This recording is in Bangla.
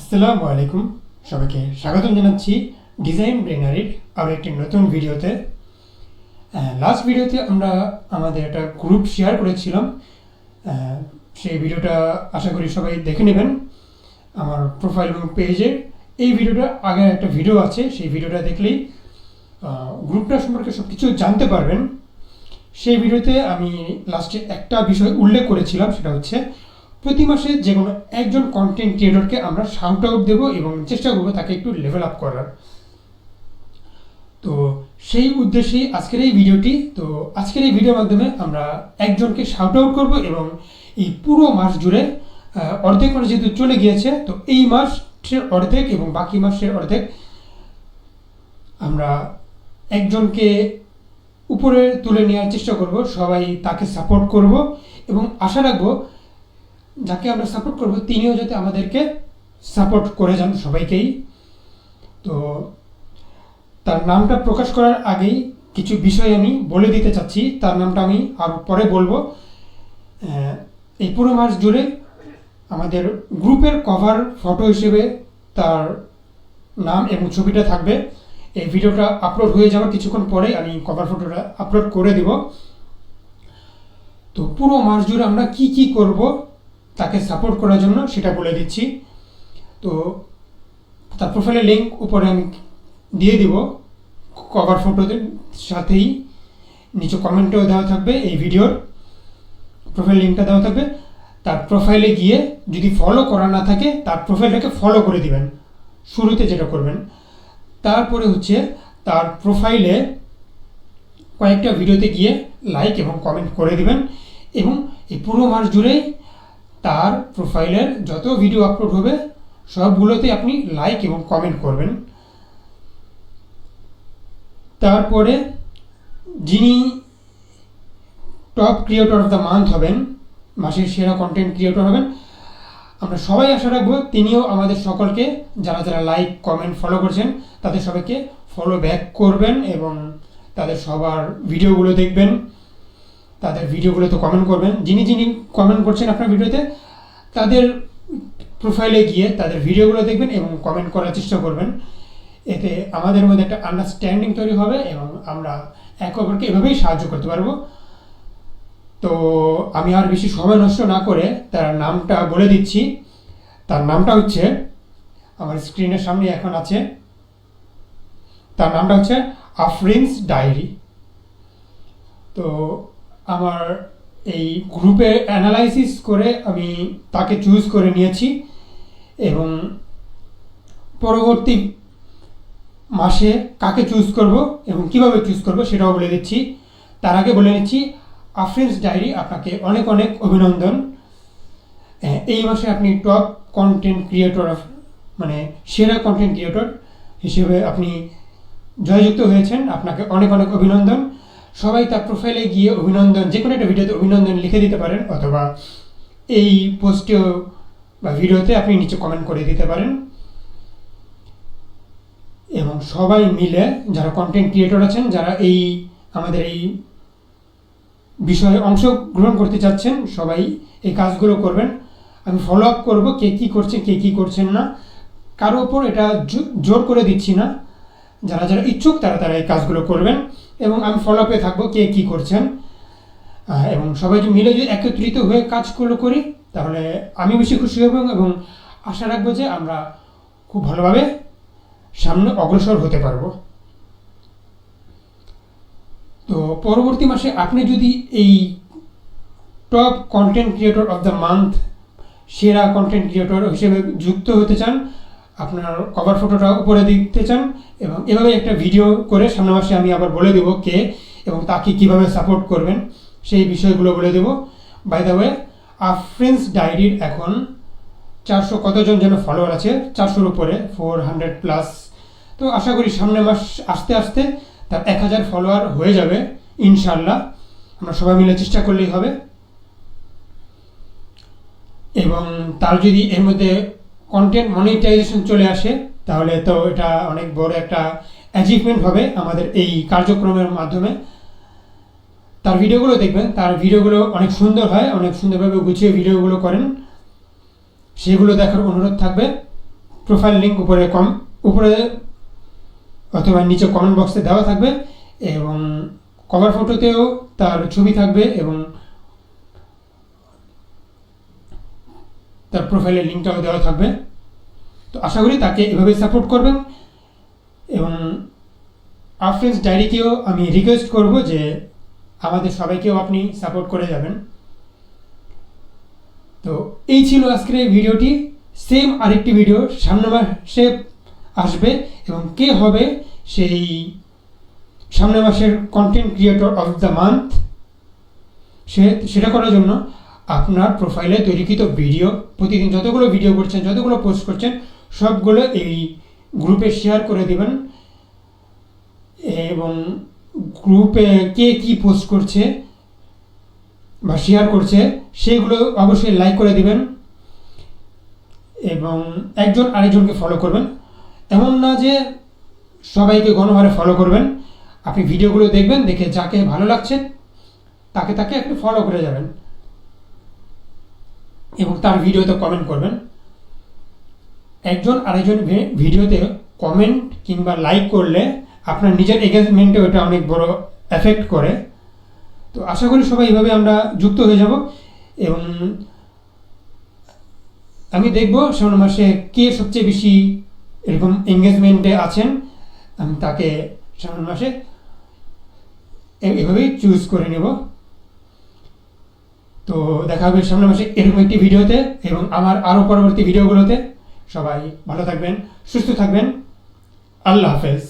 আসসালামু আলাইকুম, সবাইকে স্বাগতম জানাচ্ছি ডিজাইন ব্রেনারির আরও একটি নতুন ভিডিওতে। লাস্ট ভিডিওতে আমরা আমাদের একটা গ্রুপ শেয়ার করেছিলাম। সেই ভিডিওটা আশা করি সবাই দেখে নেবেন আমার প্রোফাইল এবং পেজে। এই ভিডিওটা আগে একটা ভিডিও আছে, সেই ভিডিওটা দেখলেই গ্রুপটা সম্পর্কে সব কিছু জানতে পারবেন। সেই ভিডিওতে আমি লাস্টে একটা বিষয় উল্লেখ করেছিলাম, সেটা হচ্ছে প্রতি মাসে যে কোনো একজন কন্টেন্ট ক্রিয়েটরকে আমরা শাউট আউট দেবো এবং চেষ্টা করবো তাকে একটু লেভেল আপ করার। তো সেই উদ্দেশ্যেই আজকের এই ভিডিওটি। তো আজকের এই ভিডিওর মাধ্যমে আমরা একজনকে শাউট আউট করবো এবং এই পুরো মাস জুড়ে অর্ধেক মাস যেহেতু চলে গিয়েছে, তো এই মাসের অর্ধেক এবং বাকি মাসের অর্ধেক আমরা একজনকে উপরে তুলে নেওয়ার চেষ্টা করব। সবাই তাকে সাপোর্ট করব এবং আশা রাখবো যাকে আমরা সাপোর্ট করব তিনিও যাতে আমাদেরকে সাপোর্ট করে যান সবাইকেই। তো তার নামটা প্রকাশ করার আগেই কিছু বিষয় আমি বলে দিতে চাচ্ছি। তার নামটা আমি আর পরে বলবো। এই পুরো মাস জুড়ে আমাদের গ্রুপের কভার ফটো হিসেবে তার নাম এবং ছবিটা থাকবে। এই ভিডিওটা আপলোড হয়ে যাওয়ার কিছুক্ষণ পরে আমি কভার ফটোটা আপলোড করে দেব। তো পুরো মাস জুড়ে আমরা কি কি করব তাকে সাপোর্ট করার জন্য সেটা বলে দিচ্ছি। তো তার প্রোফাইলের লিঙ্ক উপরে আমি দিয়ে দিব, কভার ফটোদের সাথেই নিচে কমেন্টেও দেওয়া থাকবে। এই ভিডিওর প্রোফাইল লিঙ্কটা দেওয়া থাকবে। তার প্রোফাইলে গিয়ে যদি ফলো করা না থাকে তার প্রোফাইলটাকে ফলো করে দিবেন, শুরুতে যেটা করবেন। তারপরে হচ্ছে তার প্রোফাইলে কয়েকটা ভিডিওতে গিয়ে লাইক এবং কমেন্ট করে দিবেন এবং এই পুরো মাস জুড়েই তার প্রোফাইলের যত ভিডিও আপলোড হবে সবগুলোতে আপনি লাইক এবং কমেন্ট করবেন। তারপরে যিনি top creator of the month হবেন, মাসের সেরা কন্টেন্ট ক্রিয়েটর হবেন, আমরা সবাই আশা রাখবো তিনিও আমাদের সকলকে যারা যারা লাইক কমেন্ট ফলো করছেন তাদের সবাইকে ফলো ব্যাক করবেন এবং তাদের সবার ভিডিওগুলো দেখবেন, তাদের ভিডিওগুলোতে কমেন্ট করবেন। যিনি যিনি কমেন্ট করছেন আপনার ভিডিওতে তাদের প্রোফাইলে গিয়ে তাদের ভিডিওগুলো দেখবেন এবং কমেন্ট করার চেষ্টা করবেন। এতে আমাদের মধ্যে একটা আন্ডারস্ট্যান্ডিং তৈরি হবে এবং আমরা একে অপরকে এভাবেই সাহায্য করতে পারবো। তো আমি আর বেশি সময় নষ্ট না করে তার নামটা বলে দিচ্ছি। তার নামটা হচ্ছে আমার স্ক্রিনের সামনে এখন আছে। তার নামটা হচ্ছে আফরিনস ডায়েরি। তো আমার এই গ্রুপে অ্যানালাইসিস করে আমি তাকে চুজ করে নিয়েছি এবং পরবর্তী মাসে কাকে চুজ করব এবং কিভাবে চুজ করব সেটাও বলে দিচ্ছি। তার আগে বলে নিচ্ছি, আফরিনস ডায়েরি আপনাকে অনেক অনেক অভিনন্দন। এই মাসে আপনি টপ কন্টেন্ট ক্রিয়েটর মানে সেরা কন্টেন্ট ক্রিয়েটর হিসেবে আপনি জয়যুক্ত হয়েছেন। আপনাকে অনেক অনেক অভিনন্দন। সবাই তার প্রোফাইলে গিয়ে অভিনন্দন, যে কোনো একটা ভিডিওতে অভিনন্দন লিখে দিতে পারেন অথবা এই পোস্টেও বা ভিডিওতে আপনি নিচে কমেন্ট করে দিতে পারেন এবং সবাই মিলে যারা কন্টেন্ট ক্রিয়েটর আছেন, যারা এই আমাদের এই বিষয়ে অংশগ্রহণ করতে চাচ্ছেন, সবাই এই কাজগুলো করবেন। আমি ফলো আপ করবো কে কী করছেন কে কী করছেন না, কারো ওপর এটা জোর করে দিচ্ছি না। যারা যারা ইচ্ছুক তারা তারা এই কাজগুলো করবেন এবং আমি ফলো আপে থাকবো কে কী করছেন। এবং সবাই মিলে যদি একত্রিত হয়ে কাজগুলো করি তাহলে আমি বেশি খুশি হব এবং আশা রাখবো যে আমরা খুব ভালোভাবে সামনে অগ্রসর হতে পারবো। তো পরবর্তী মাসে আপনি যদি এই top content creator of the month সেরা কন্টেন্ট ক্রিয়েটর হিসেবে যুক্ত হতে চান, আপনার কভার ফটোটা উপরে দিতে চান এবং এভাবে একটা ভিডিও করে সামনের মাসে আমি আবার বলে দেবো কে এবং তাকে কীভাবে সাপোর্ট করবেন সেই বিষয়গুলো বলে দেবো। বাই দ্য ওয়ে, আফরিনস ডায়েরির এখন 400 কতজন যেন ফলোয়ার আছে, 400-র উপরে, 400+। তো আশা করি সামনের মাস আস্তে আস্তে তার 1000 ফলোয়ার হয়ে যাবে ইনশাল্লাহ। আমরা সবাই মিলে চেষ্টা করলেই হবে। এবং তার যদি এর মধ্যে কন্টেন্ট মনিটাইজেশন চলে আসে তাহলে তো এটা অনেক বড় একটা অ্যাচিভমেন্ট হবে আমাদের এই কার্যক্রমের মাধ্যমে। তার ভিডিওগুলো দেখবেন, তার ভিডিওগুলো অনেক সুন্দর হয়, অনেক সুন্দরভাবে গুছিয়ে ভিডিওগুলো করেন, সেগুলো দেখার অনুরোধ থাকবে। প্রোফাইল লিঙ্ক উপরে অথবা নিচে কমেন্ট বক্সে দেওয়া থাকবে, এবং কভার ফটোতেও তার ছবি থাকবে এবং তার প্রোফাইলের লিঙ্কটাও দেওয়া থাকবে। তো আশা করি তাকে এভাবে সাপোর্ট করবেন, এবং আফ্রেন্স ডায়েরিকেও আমি রিকোয়েস্ট করব যে আমাদের সবাইকেও আপনি সাপোর্ট করে যাবেন। তো এই ছিল আজকের এই ভিডিওটি। সেম আরেকটি ভিডিও সামনের মাসে আসবে, এবং কে হবে সেই সামনের মাসের content creator of the month সেটা করার জন্য আপনার প্রোফাইলে তৈরিকৃত ভিডিও, প্রতিদিন যতগুলো ভিডিও করছেন, যতগুলো পোস্ট করছেন, সবগুলো এই গ্রুপে শেয়ার করে দিবেন, এবং গ্রুপে কে কী পোস্ট করছে বা শেয়ার করছে সেগুলো অবশ্যই লাইক করে দিবেন, এবং একজন আরেকজনকে ফলো করবেন। এমন না যে সবাইকে গণহারে ফলো করবেন, আপনি ভিডিওগুলো দেখবেন, দেখে যাকে ভালো লাগছে তাকে একটু ফলো করে যাবেন, এবং তার ভিডিওতে কমেন্ট করবেন। একজন আরেকজন ভিডিওতে কমেন্ট কিংবা লাইক করলে আপনার নিজের এঙ্গেজমেন্টে ওটা অনেক বড় এফেক্ট করে। তো আশা করি সবাই এইভাবে আমরা যুক্ত হয়ে যাব, এবং আমি দেখব সামনের মাসে কে সবচেয়ে বেশি এরকম এঙ্গেজমেন্টে আছেন, আমি তাকে সামনের মাসে এভাবেই চুজ করে নেব। তো দেখা হবে সামনের মাসে এরকম একটি ভিডিওতে, এবং আমার আরও পরবর্তী ভিডিওগুলোতে। সবাই ভালো থাকবেন, সুস্থ থাকবেন। আল্লাহ হাফেজ।